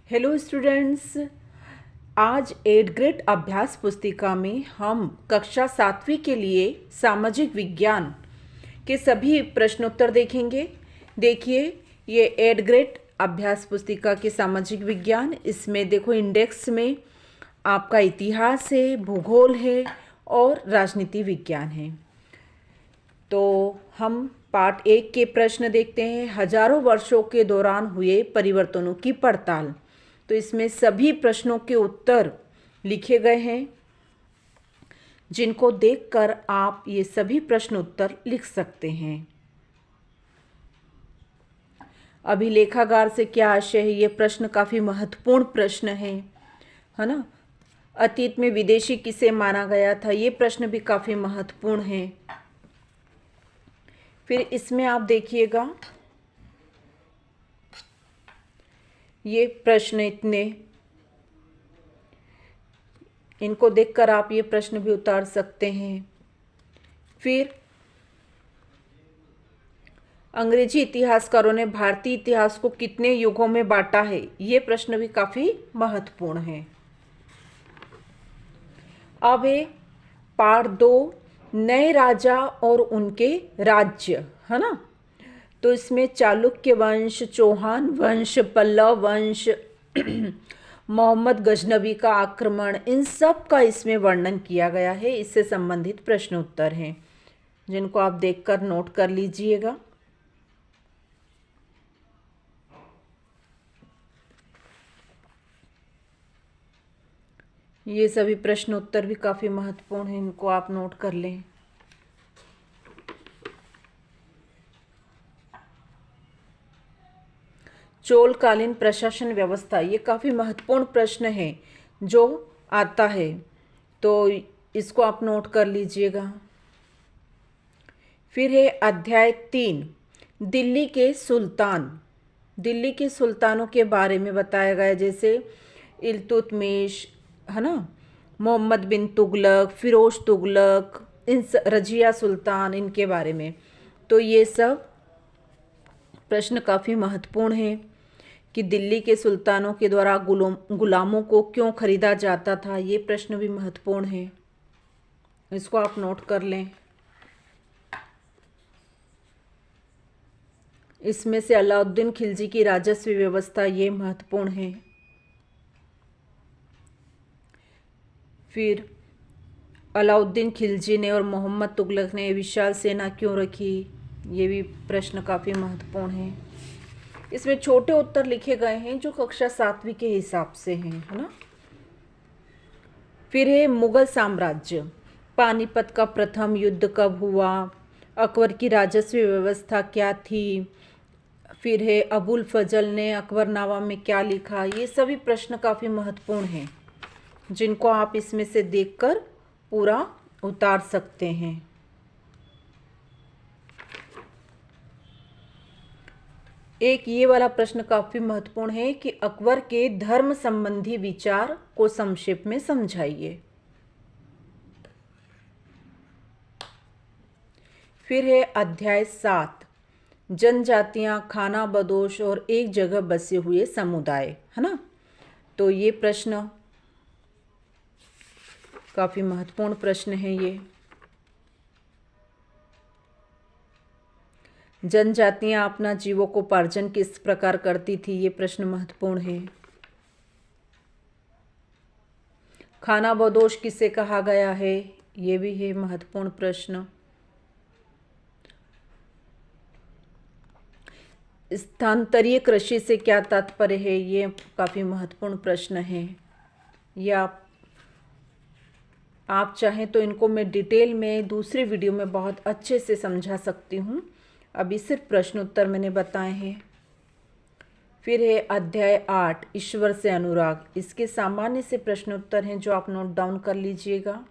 Hello students. आज 8th grade अभ्यास पुस्तिका में हम कक्षा 7वीं के लिए सामाजिक विज्ञान के सभी प्रश्नोत्तर देखेंगे। देखिए, ये 8th ग्रेड अभ्यास पुस्तिका के सामाजिक विज्ञान, इसमें देखो इंडेक्स में आपका इतिहास है, भूगोल है और राजनीति विज्ञान है। तो हम पार्ट 1 के प्रश्न देखते हैं। हजारों वर्षों के दौरान हुए परिवर्तनों की पड़ताल। तो इसमें सभी प्रश्नों के उत्तर लिखे गए हैं, जिनको देखकर आप ये सभी प्रश्न उत्तर लिख सकते हैं। अभिलेखागार से क्या आशय है? ये प्रश्न काफ़ी महत्वपूर्ण प्रश्न है ना। अतीत में विदेशी किसे माना गया था? ये प्रश्न भी काफ़ी महत्वपूर्ण है। फिर इसमें आप देखिएगा, ये प्रश्न इनको देखकर आप ये प्रश्न भी उतार सकते हैं। फिर अंग्रेजी इतिहासकारों ने भारतीय इतिहास को कितने युगों में बांटा है? ये प्रश्न भी काफी महत्वपूर्ण है। अब है पार्ट 2, नए राजा और उनके राज्य, है ना। तो इसमें चालुक्य वंश, चौहान वंश, पल्लव वंश, मोहम्मद गजनबी का आक्रमण, इन सब का इसमें वर्णन किया गया है। इससे संबंधित प्रश्न उत्तर हैं, जिनको आप देखकर नोट कर लीजिएगा। ये सभी प्रश्न उत्तर भी काफी महत्वपूर्ण हैं, इनको आप नोट कर लें। चोलकालीन प्रशासन व्यवस्था, ये काफ़ी महत्वपूर्ण प्रश्न है जो आता है, तो इसको आप नोट कर लीजिएगा। फिर है अध्याय 3, दिल्ली के सुल्तान। दिल्ली के सुल्तानों के बारे में बताया गया, जैसे इल्तुतमिश, है ना, मोहम्मद बिन तुगलक, फिरोज तुगलक, रजिया सुल्तान, इनके बारे में। तो ये सब प्रश्न काफ़ी महत्वपूर्ण हैं कि दिल्ली के सुल्तानों के द्वारा गुलामों को क्यों खरीदा जाता था। ये प्रश्न भी महत्वपूर्ण है, इसको आप नोट कर लें। इसमें से अलाउद्दीन खिलजी की राजस्व व्यवस्था, ये महत्वपूर्ण है। फिर अलाउद्दीन खिलजी ने और मोहम्मद तुगलक ने विशाल सेना क्यों रखी? ये भी प्रश्न काफ़ी महत्वपूर्ण है। इसमें छोटे उत्तर लिखे गए हैं जो कक्षा 7वीं के हिसाब से हैं, है ना। फिर है मुगल साम्राज्य। पानीपत का प्रथम युद्ध कब हुआ? अकबर की राजस्व व्यवस्था क्या थी? फिर है अबुल फजल ने अकबरनामा में क्या लिखा? ये सभी प्रश्न काफ़ी महत्वपूर्ण हैं, जिनको आप इसमें से देखकर पूरा उतार सकते हैं। एक ये वाला प्रश्न काफी महत्वपूर्ण है कि अकबर के धर्म संबंधी विचार को संक्षेप में समझाइए। फिर है अध्याय 7, जनजातियां, खाना बदोश और एक जगह बसे हुए समुदाय, है ना। तो ये प्रश्न काफी महत्वपूर्ण प्रश्न है। ये जनजातियां अपना जीवकोपार्जन किस प्रकार करती थी? ये प्रश्न महत्वपूर्ण है। खाना बदोश किसे कहा गया है? ये भी है महत्वपूर्ण प्रश्न। स्थानांतरीय कृषि से क्या तात्पर्य है? ये काफ़ी महत्वपूर्ण प्रश्न है। ये आप चाहें तो इनको मैं डिटेल में दूसरे वीडियो में बहुत अच्छे से समझा सकती हूँ, अभी सिर्फ प्रश्न उत्तर मैंने बताए हैं। फिर है अध्याय 8, ईश्वर से अनुराग। इसके सामान्य से प्रश्न उत्तर हैं जो आप नोट डाउन कर लीजिएगा।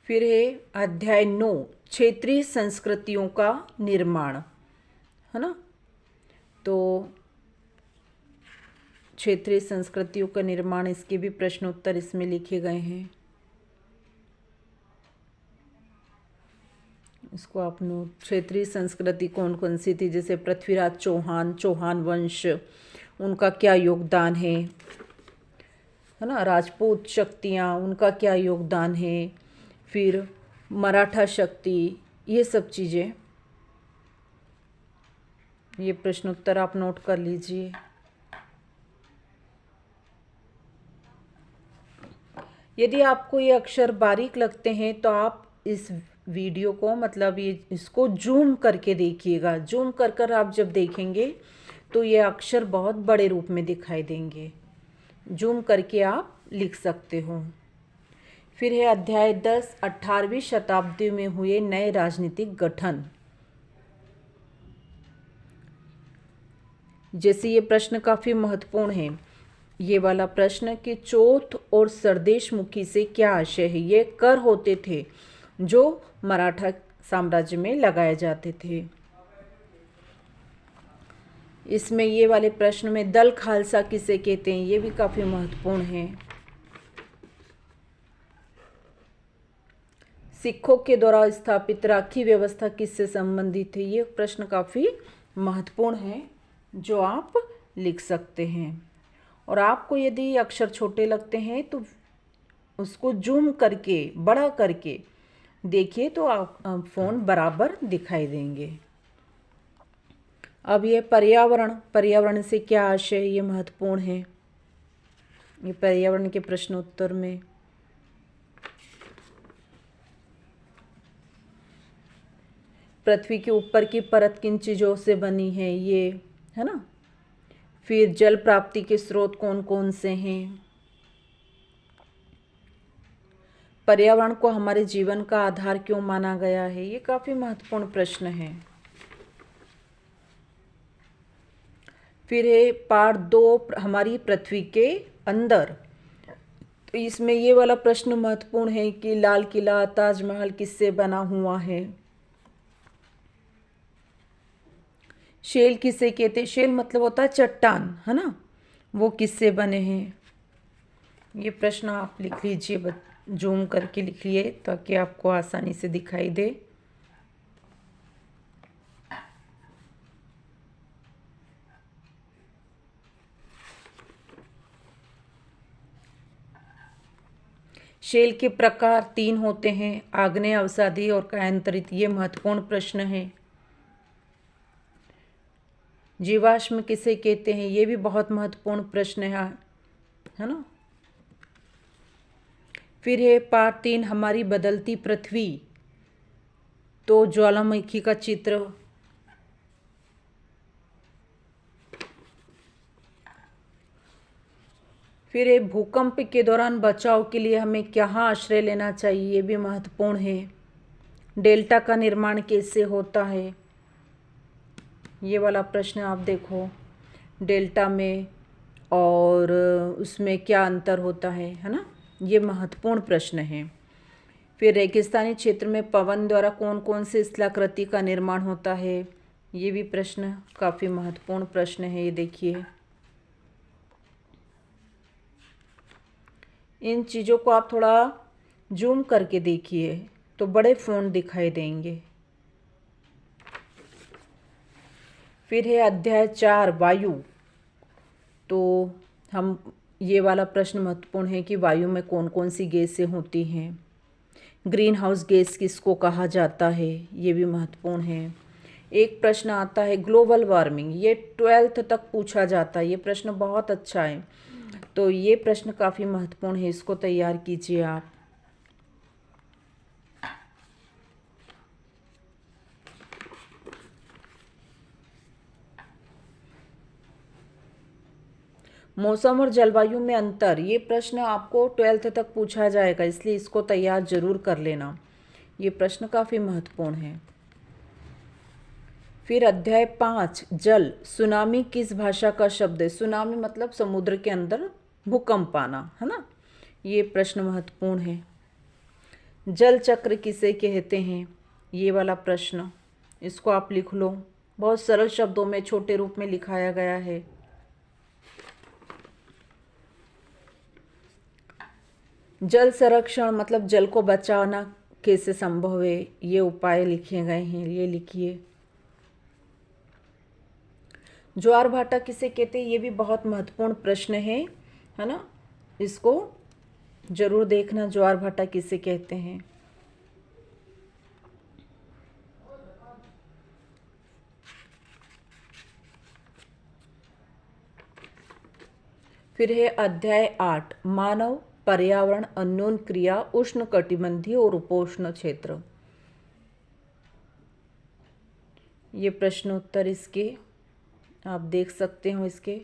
फिर है अध्याय 9, क्षेत्रीय संस्कृतियों का निर्माण, है ना। तो क्षेत्रीय संस्कृतियों का निर्माण, इसके भी प्रश्न उत्तर इसमें लिखे गए हैं। इसको आप नोट। क्षेत्रीय संस्कृति कौन कौन सी थी, जैसे पृथ्वीराज चौहान, चौहान वंश, उनका क्या योगदान है ना। राजपूत शक्तियाँ, उनका क्या योगदान है। फिर मराठा शक्ति, ये सब चीज़ें, ये प्रश्न उत्तर आप नोट कर लीजिए। यदि आपको ये अक्षर बारीक लगते हैं तो आप इस वीडियो को, मतलब ये इसको जूम करके देखिएगा। जूम कर कर आप जब देखेंगे तो ये अक्षर बहुत बड़े रूप में दिखाई देंगे। जूम करके आप लिख सकते हो। फिर है अध्याय 10, 18वीं शताब्दी में हुए नए राजनीतिक गठन। जैसे ये प्रश्न काफ़ी महत्वपूर्ण है, ये वाला प्रश्न कि चौथ और सरदेशमुखी से क्या आशय है। ये कर होते थे जो मराठा साम्राज्य में लगाए जाते थे। इसमें ये वाले प्रश्न में दल खालसा किसे कहते हैं, ये भी काफ़ी महत्वपूर्ण है। सिखों के द्वारा स्थापित राखी व्यवस्था किससे संबंधित है, ये प्रश्न काफ़ी महत्वपूर्ण है जो आप लिख सकते हैं। और आपको यदि अक्षर छोटे लगते हैं तो उसको जूम करके, बड़ा करके देखिए तो आप फ़ोन बराबर दिखाई देंगे। अब ये पर्यावरण, पर्यावरण से क्या आशय है, ये महत्वपूर्ण है। ये पर्यावरण के प्रश्न उत्तर में पृथ्वी के ऊपर की परत किन चीज़ों से बनी है, ये है ना। फिर जल प्राप्ति के स्रोत कौन कौन से हैं। पर्यावरण को हमारे जीवन का आधार क्यों माना गया है, ये काफ़ी महत्वपूर्ण प्रश्न है। फिर है पार्ट 2, हमारी पृथ्वी के अंदर। तो इसमें ये वाला प्रश्न महत्वपूर्ण है कि लाल किला, ताजमहल किससे बना हुआ है। शेल किसे कहते हैं, शेल मतलब होता है चट्टान, है ना, वो किससे बने हैं। ये प्रश्न आप लिख लीजिए, जूम करके लिखिए ताकि आपको आसानी से दिखाई दे। शेल के प्रकार 3 होते हैं, आग्नेय, अवसादी और कायांतरित। ये महत्वपूर्ण प्रश्न है। जीवाश्म किसे कहते हैं, ये भी बहुत महत्वपूर्ण प्रश्न है ना। फिर है पार्ट 3, हमारी बदलती पृथ्वी। तो ज्वालामुखी का चित्र, फिर है भूकंप के दौरान बचाव के लिए हमें कहाँ आश्रय लेना चाहिए, ये भी महत्वपूर्ण है। डेल्टा का निर्माण कैसे होता है, ये वाला प्रश्न आप देखो। डेल्टा में और उसमें क्या अंतर होता है ना, ये महत्वपूर्ण प्रश्न है। फिर रेगिस्तानी क्षेत्र में पवन द्वारा कौन कौन से स्थलाकृति का निर्माण होता है, ये भी प्रश्न काफ़ी महत्वपूर्ण प्रश्न है। ये देखिए, इन चीज़ों को आप थोड़ा जूम करके देखिए तो बड़े फ़ोन दिखाई देंगे। फिर है अध्याय 4, वायु। तो हम, ये वाला प्रश्न महत्वपूर्ण है कि वायु में कौन कौन सी गैसें होती हैं। ग्रीन हाउस गैस किसको कहा जाता है, ये भी महत्वपूर्ण है। एक प्रश्न आता है ग्लोबल वार्मिंग, ये 12th तक पूछा जाता है। ये प्रश्न बहुत अच्छा है, तो ये प्रश्न काफ़ी महत्वपूर्ण है, इसको तैयार कीजिए आप। मौसम और जलवायु में अंतर, ये प्रश्न आपको 12th तक पूछा जाएगा, इसलिए इसको तैयार जरूर कर लेना। ये प्रश्न काफ़ी महत्वपूर्ण है। फिर अध्याय 5, जल। सुनामी किस भाषा का शब्द है। सुनामी मतलब समुद्र के अंदर भूकंप आना, है ना। ये प्रश्न महत्वपूर्ण है। जल चक्र किसे कहते हैं, ये वाला प्रश्न, इसको आप लिख लो। बहुत सरल शब्दों में, छोटे रूप में लिखाया गया है। जल संरक्षण मतलब जल को बचाना कैसे संभव है, ये उपाय लिखे गए हैं, ये लिखिए। ज्वार भाटा किसे कहते हैं, ये भी बहुत महत्वपूर्ण प्रश्न है ना, इसको जरूर देखना, ज्वार भाटा किसे कहते हैं। फिर है अध्याय 8, मानव पर्यावरण अन्योन क्रिया उष्ण कटिबंधीय और उपोष्ण क्षेत्र। ये प्रश्न उत्तर इसके आप देख सकते हो। इसके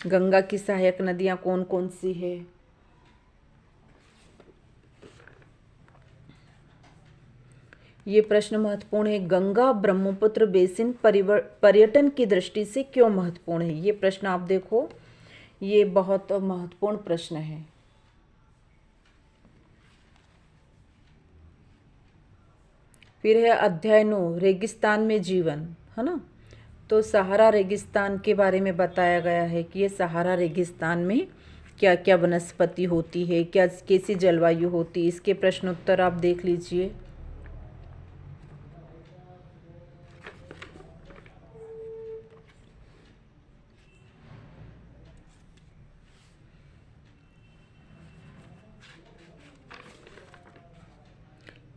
गंगा की सहायक नदियां कौन कौन सी है। ये प्रश्न महत्वपूर्ण है, गंगा ब्रह्मपुत्र बेसिन पर्यटन की दृष्टि से क्यों महत्वपूर्ण है। ये प्रश्न आप देखो, ये बहुत महत्वपूर्ण प्रश्न है। फिर है अध्याय 9, रेगिस्तान में जीवन, है ना। तो सहारा रेगिस्तान के बारे में बताया गया है कि ये सहारा रेगिस्तान में क्या क्या वनस्पति होती है, क्या कैसी जलवायु होती है। इसके प्रश्न उत्तर आप देख लीजिए।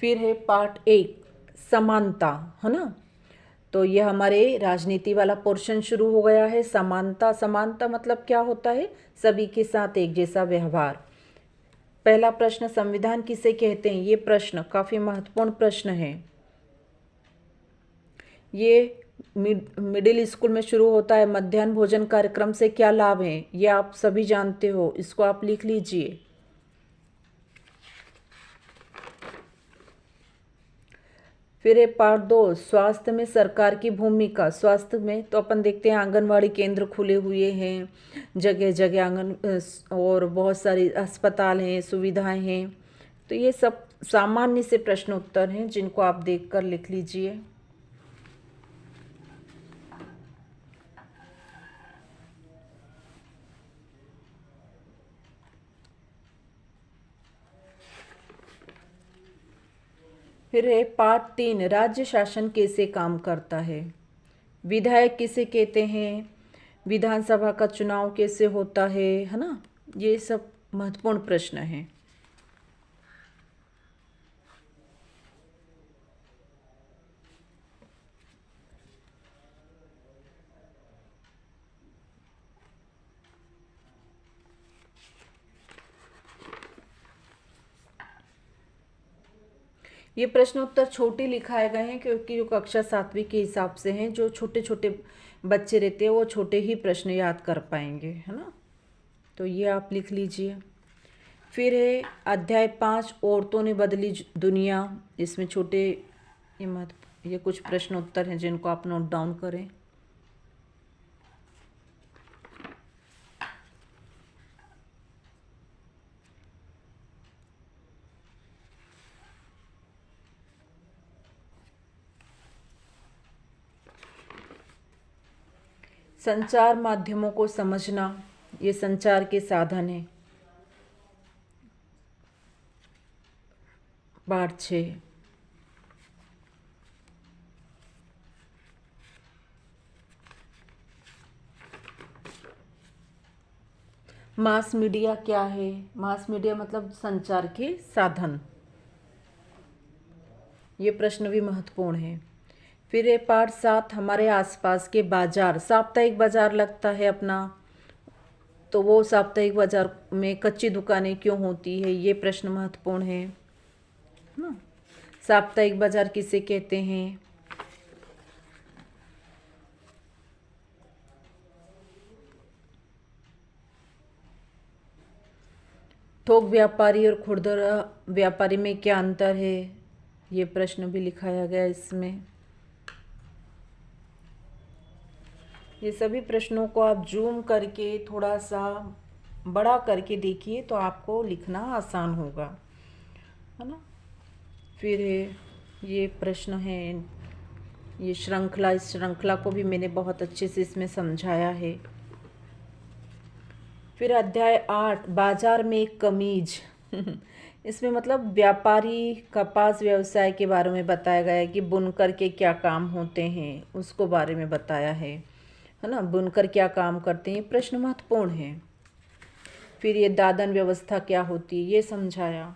फिर है पार्ट 1, समानता, है ना। तो ये हमारे राजनीति वाला पोर्शन शुरू हो गया है। समानता, समानता मतलब क्या होता है, सभी के साथ एक जैसा व्यवहार। पहला प्रश्न, संविधान किसे कहते हैं। ये प्रश्न काफी महत्वपूर्ण प्रश्न है। ये मिडिल स्कूल में शुरू होता है। मध्याह्न भोजन कार्यक्रम से क्या लाभ है, ये आप सभी जानते हो, इसको आप लिख लीजिए। फिर है पार्ट 2, स्वास्थ्य में सरकार की भूमिका। स्वास्थ्य में तो अपन देखते हैं आंगनवाड़ी केंद्र खुले हुए हैं जगह जगह, और बहुत सारी अस्पताल हैं, सुविधाएं हैं। तो ये सब सामान्य से प्रश्न उत्तर हैं जिनको आप देखकर लिख लीजिए। फिर है पार्ट 3, राज्य शासन कैसे काम करता है। विधायक किसे कहते हैं, विधानसभा का चुनाव कैसे होता है ना। ये सब महत्वपूर्ण प्रश्न हैं। ये प्रश्न उत्तर छोटे लिखाए गए हैं क्योंकि जो कक्षा 7वीं के हिसाब से हैं, जो छोटे छोटे बच्चे रहते हैं वो छोटे ही प्रश्न याद कर पाएंगे, है ना। तो ये आप लिख लीजिए। फिर है अध्याय 5, औरतों ने बदली दुनिया। इसमें छोटे ये कुछ प्रश्न उत्तर हैं जिनको आप नोट डाउन करें। संचार माध्यमों को समझना, ये संचार के साधन है। पार्ट 6, मास मीडिया क्या है। मास मीडिया मतलब संचार के साधन। ये प्रश्न भी महत्वपूर्ण है। फिर ये पार्ट 7, हमारे आसपास के बाजार। साप्ताहिक बाजार लगता है अपना, तो वो साप्ताहिक बाजार में कच्ची दुकानें क्यों होती है, ये प्रश्न महत्वपूर्ण है ना। साप्ताहिक बाजार किसे कहते हैं। थोक व्यापारी और खुदरा व्यापारी में क्या अंतर है, ये प्रश्न भी लिखाया गया इसमें। ये सभी प्रश्नों को आप जूम करके थोड़ा सा बड़ा करके देखिए तो आपको लिखना आसान होगा, है ना। फिर ये प्रश्न है, ये श्रृंखला, इस श्रृंखला को भी मैंने बहुत अच्छे से इसमें समझाया है। फिर अध्याय 8 बाजार में एक कमीज इसमें मतलब व्यापारी कपास व्यवसाय के बारे में बताया गया है कि बुनकर के क्या काम होते हैं, उसको बारे में बताया है ना। बुनकर क्या काम करते हैं, प्रश्न महत्वपूर्ण है। फिर ये दादन व्यवस्था क्या होती है ये समझाया।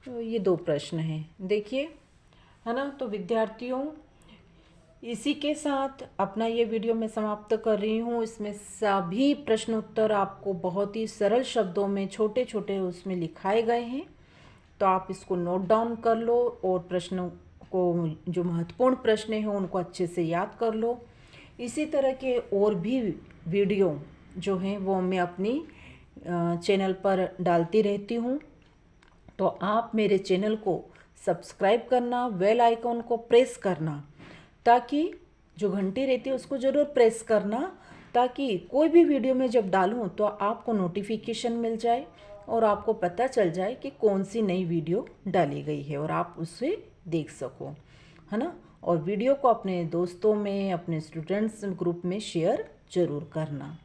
तो ये 2 प्रश्न हैं, देखिए, है ना। तो विद्यार्थियों, इसी के साथ अपना ये वीडियो मैं समाप्त कर रही हूँ। इसमें सभी प्रश्न उत्तर आपको बहुत ही सरल शब्दों में छोटे छोटे उसमें लिखाए गए हैं, तो आप इसको नोट डाउन कर लो और प्रश्नों को, जो महत्वपूर्ण प्रश्न हैं उनको अच्छे से याद कर लो। इसी तरह के और भी वीडियो जो हैं वो मैं अपनी चैनल पर डालती रहती हूँ, तो आप मेरे चैनल को सब्सक्राइब करना, बेल आइकॉन को प्रेस करना, ताकि जो घंटी रहती है उसको ज़रूर प्रेस करना, ताकि कोई भी वीडियो में जब डालूं तो आपको नोटिफिकेशन मिल जाए और आपको पता चल जाए कि कौन सी नई वीडियो डाली गई है और आप उसे देख सको, है ना। और वीडियो को अपने दोस्तों में, अपने स्टूडेंट्स ग्रुप में शेयर ज़रूर करना।